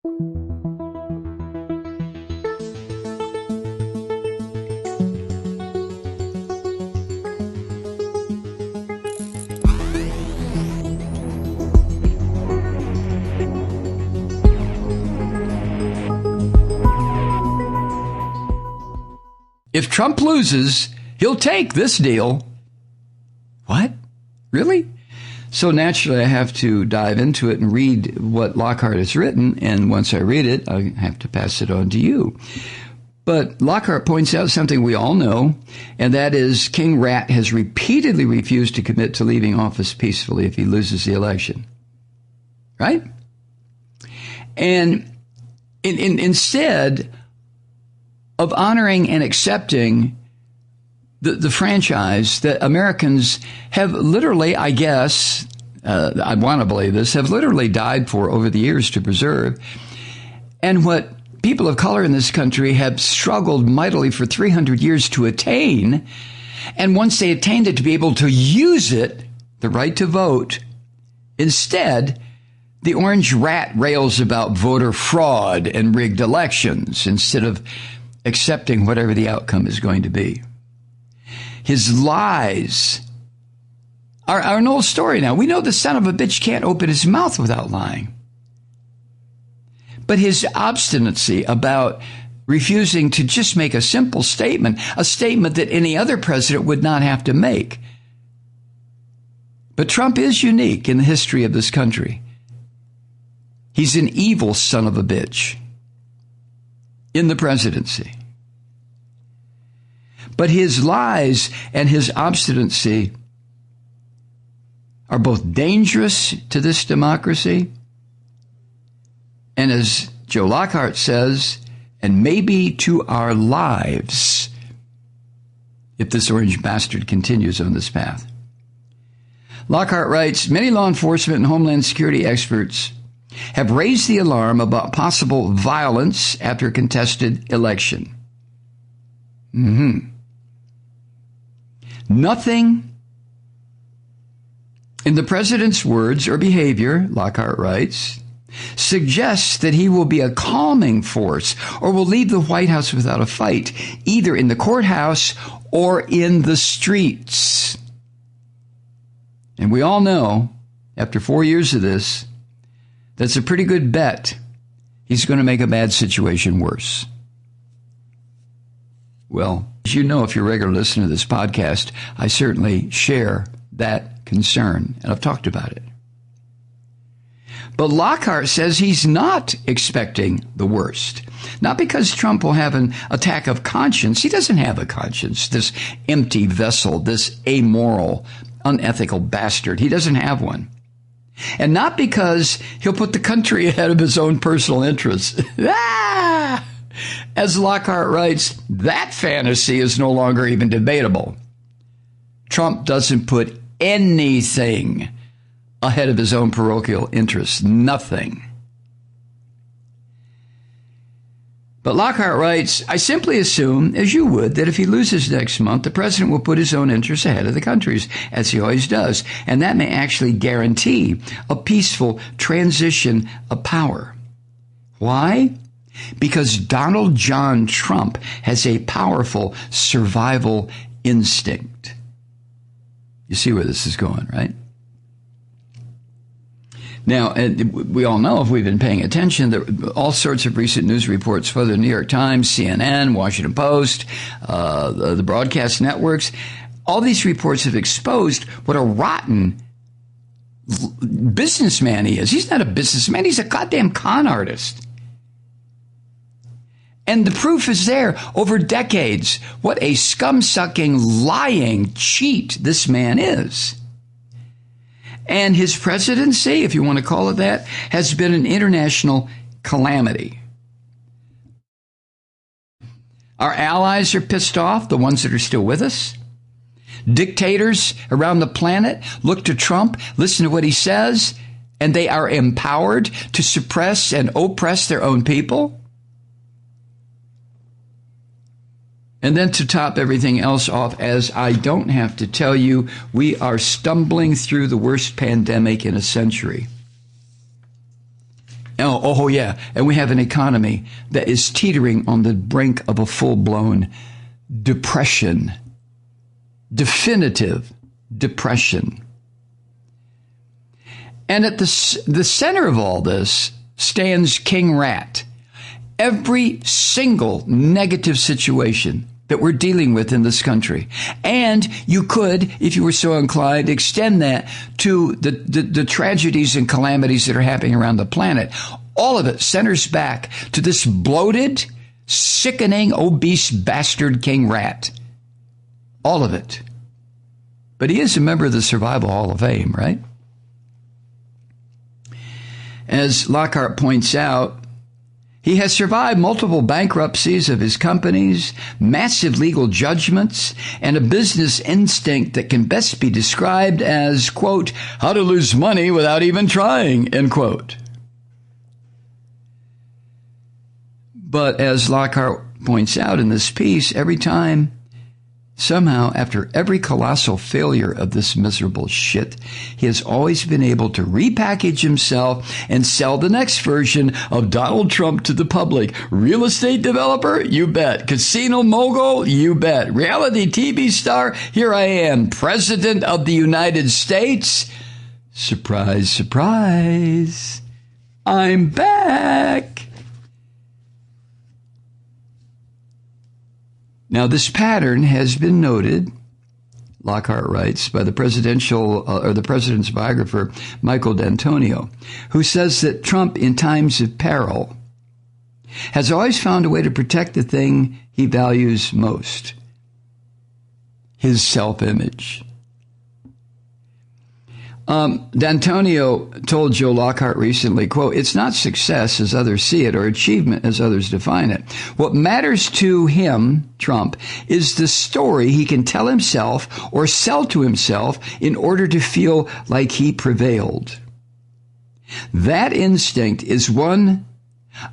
If Trump loses, he'll take this deal. What? Really? So naturally, I have to dive into it and read what Lockhart has written. And once I read it, I have to pass it on to you. But Lockhart points out something we all know, and that is King Rat has repeatedly refused to commit to leaving office peacefully if he loses the election. Right? And instead of honoring and accepting the franchise that Americans have literally, I guess, I want to believe this, have literally died for over the years to preserve, and what people of color in this country have struggled mightily for 300 years to attain, and once they attained it, to be able to use it, the right to vote. Instead, the orange rat rails about voter fraud and rigged elections instead of accepting whatever the outcome is going to be. His lies are an old story now. We know the son of a bitch can't open his mouth without lying. But his obstinacy about refusing to just make a simple statement, a statement that any other president would not have to make. But Trump is unique in the history of this country. He's an evil son of a bitch in the presidency. But his lies and his obstinacy are both dangerous to this democracy, and as Joe Lockhart says, and maybe to our lives, if this orange bastard continues on this path. Lockhart writes, many law enforcement and homeland security experts have raised the alarm about possible violence after a contested election. Nothing in the president's words or behavior, Lockhart writes, suggests that he will be a calming force or will leave the White House without a fight, either in the courthouse or in the streets. And we all know, after 4 years of this, that's a pretty good bet he's going to make a bad situation worse. Well, as you know, if you're a regular listener to this podcast, I certainly share that concern, and I've talked about it. But Lockhart says he's not expecting the worst. Not because Trump will have an attack of conscience. He doesn't have a conscience, this empty vessel, this amoral, unethical bastard. He doesn't have one. And not because he'll put the country ahead of his own personal interests. As Lockhart writes, that fantasy is no longer even debatable. Trump doesn't put anything ahead of his own parochial interests. Nothing. But Lockhart writes, I simply assume, as you would, that if he loses next month, the president will put his own interests ahead of the country's, as he always does. And that may actually guarantee a peaceful transition of power. Why? Because Donald John Trump has a powerful survival instinct. You see where this is going, right? Now, we all know, if we've been paying attention, that all sorts of recent news reports, whether the New York Times, CNN, Washington Post, the broadcast networks, all these reports have exposed what a rotten businessman he is. He's not a businessman. He's a goddamn con artist. And the proof is there over decades. What a scum-sucking, lying cheat this man is. And his presidency, if you want to call it that, has been an international calamity. Our allies are pissed off, the ones that are still with us. Dictators around the planet look to Trump, listen to what he says, and they are empowered to suppress and oppress their own people. And then to top everything else off, as I don't have to tell you, we are stumbling through the worst pandemic in a century. Oh, yeah. And we have an economy that is teetering on the brink of a full-blown depression. Definitive depression. And at the center of all this stands King Rat. Every single negative situation that we're dealing with in this country. And you could, if you were so inclined, extend that to the tragedies and calamities that are happening around the planet. All of it centers back to this bloated, sickening, obese bastard King Rat. All of it. But he is a member of the Survival Hall of Fame, right? As Lockhart points out, he has survived multiple bankruptcies of his companies, massive legal judgments, and a business instinct that can best be described as, quote, how to lose money without even trying, end quote. But as Lockhart points out in this piece, every time, somehow, after every colossal failure of this miserable shit, he has always been able to repackage himself and sell the next version of Donald Trump to the public. Real estate developer? You bet. Casino mogul? You bet. Reality TV star? Here I am, President of the United States. Surprise, surprise. I'm back. Now, this pattern has been noted, Lockhart writes, by the president's biographer, Michael D'Antonio, who says that Trump, in times of peril, has always found a way to protect the thing he values most, his self-image. D'Antonio told Joe Lockhart recently, quote, it's not success as others see it or achievement as others define it. What matters to him, Trump, is the story he can tell himself or sell to himself in order to feel like he prevailed. That instinct is one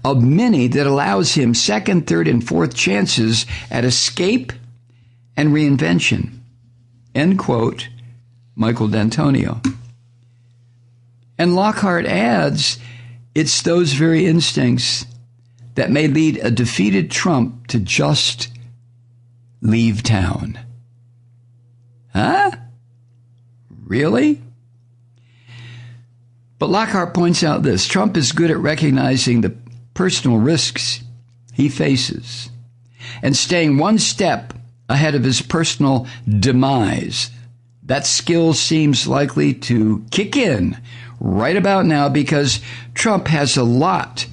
of many that allows him second, third, and fourth chances at escape and reinvention. End quote, Michael D'Antonio. And Lockhart adds, it's those very instincts that may lead a defeated Trump to just leave town. Huh? Really? But Lockhart points out this. Trump is good at recognizing the personal risks he faces and staying one step ahead of his personal demise. That skill seems likely to kick in right about now because Trump has a lot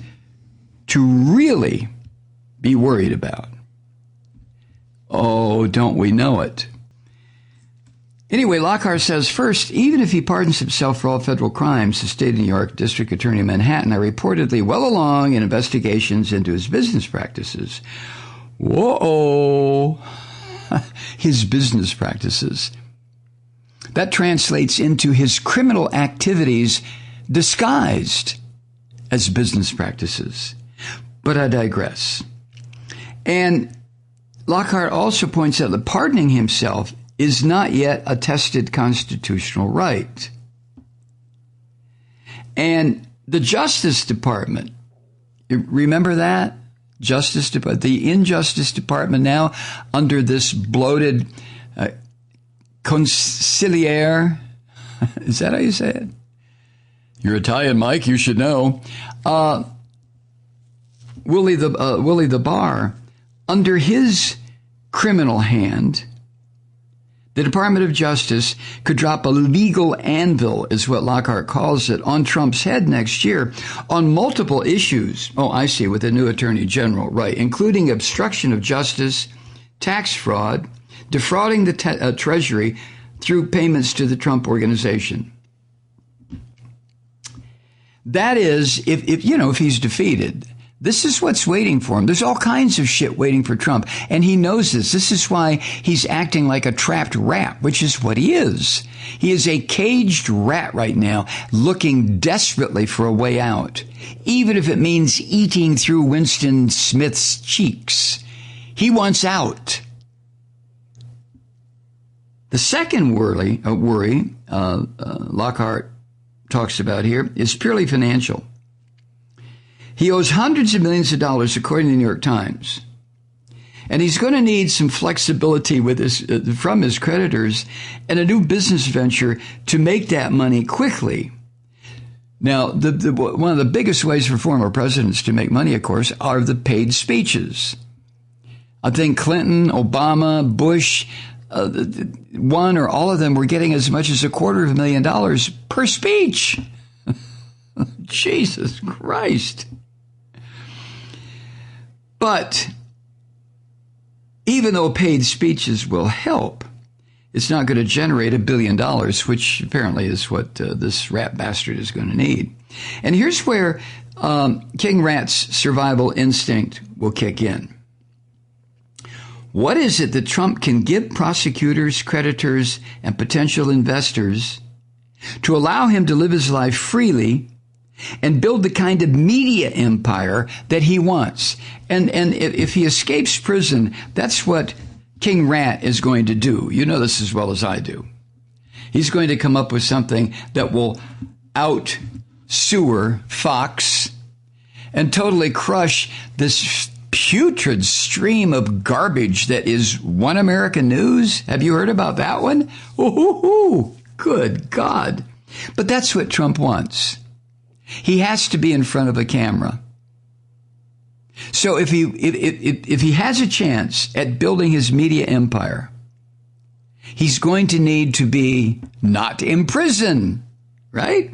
to really be worried about. Oh, don't we know it? Anyway, Lockhart says, first, even if he pardons himself for all federal crimes, the state of New York District Attorney of Manhattan are reportedly well along in investigations into his business practices. Whoa, his business practices. That translates into his criminal activities disguised as business practices. But I digress. And Lockhart also points out that pardoning himself is not yet a tested constitutional right. And the Justice Department, you remember that? Justice Department, the Injustice Department now under this bloated conciliere. Is that how you say it? You're Italian, Mike. You should know. Willie the Bar, under his criminal hand, the Department of Justice could drop a legal anvil, is what Lockhart calls it, on Trump's head next year on multiple issues. Oh, I see, with the new Attorney General, right, including obstruction of justice, tax fraud, defrauding the Treasury through payments to the Trump Organization. That is, if he's defeated, this is what's waiting for him. There's all kinds of shit waiting for Trump, and he knows this. This is why he's acting like a trapped rat, which is what he is. He is a caged rat right now, looking desperately for a way out, even if it means eating through Winston Smith's cheeks. He wants out. The second worry Lockhart talks about here is purely financial. He owes hundreds of millions of dollars, according to the New York Times. And he's going to need some flexibility with from his creditors and a new business venture to make that money quickly. Now, one of the biggest ways for former presidents to make money, of course, are the paid speeches. I think Clinton, Obama, Bush, one or all of them were getting as much as $250,000 per speech. Jesus Christ. But even though paid speeches will help, it's not going to generate $1 billion, which apparently is what this rat bastard is going to need. And here's where King Rat's survival instinct will kick in. What is it that Trump can give prosecutors, creditors, and potential investors to allow him to live his life freely and build the kind of media empire that he wants? And if he escapes prison, that's what King Rat is going to do. You know this as well as I do. He's going to come up with something that will out-sewer Fox and totally crush this putrid stream of garbage that is One American News. Have you heard about that one? Ooh, good God. But that's what Trump wants. He has to be in front of a camera. So if he has a chance at building his media empire, he's going to need to be not in prison, right?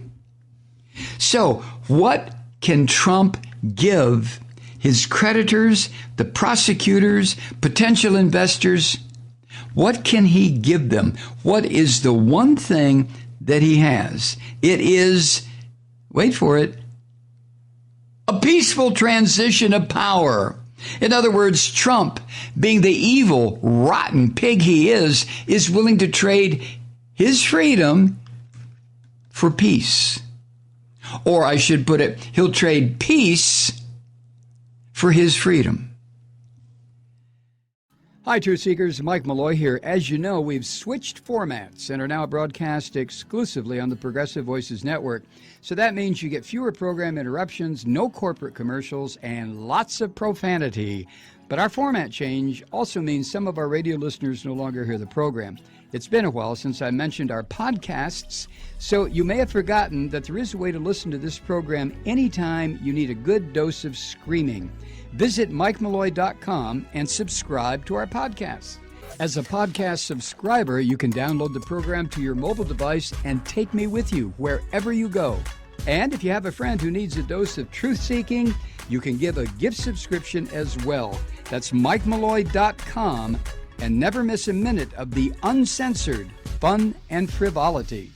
So what can Trump give his creditors, the prosecutors, potential investors? What can he give them? What is the one thing that he has? It is, wait for it, a peaceful transition of power. In other words, Trump, being the evil, rotten pig he is willing to trade his freedom for peace. Or I should put it, he'll trade peace for his freedom. Hi, Truth Seekers. Mike Malloy here. As you know, we've switched formats and are now broadcast exclusively on the Progressive Voices Network. So that means you get fewer program interruptions, no corporate commercials, and lots of profanity. But our format change also means some of our radio listeners no longer hear the program. It's been a while since I mentioned our podcasts, so you may have forgotten that there is a way to listen to this program anytime you need a good dose of screaming. Visit MikeMalloy.com and subscribe to our podcast. As a podcast subscriber, you can download the program to your mobile device and take me with you wherever you go. And if you have a friend who needs a dose of truth-seeking, you can give a gift subscription as well. That's MikeMalloy.com, and never miss a minute of the uncensored fun and frivolity.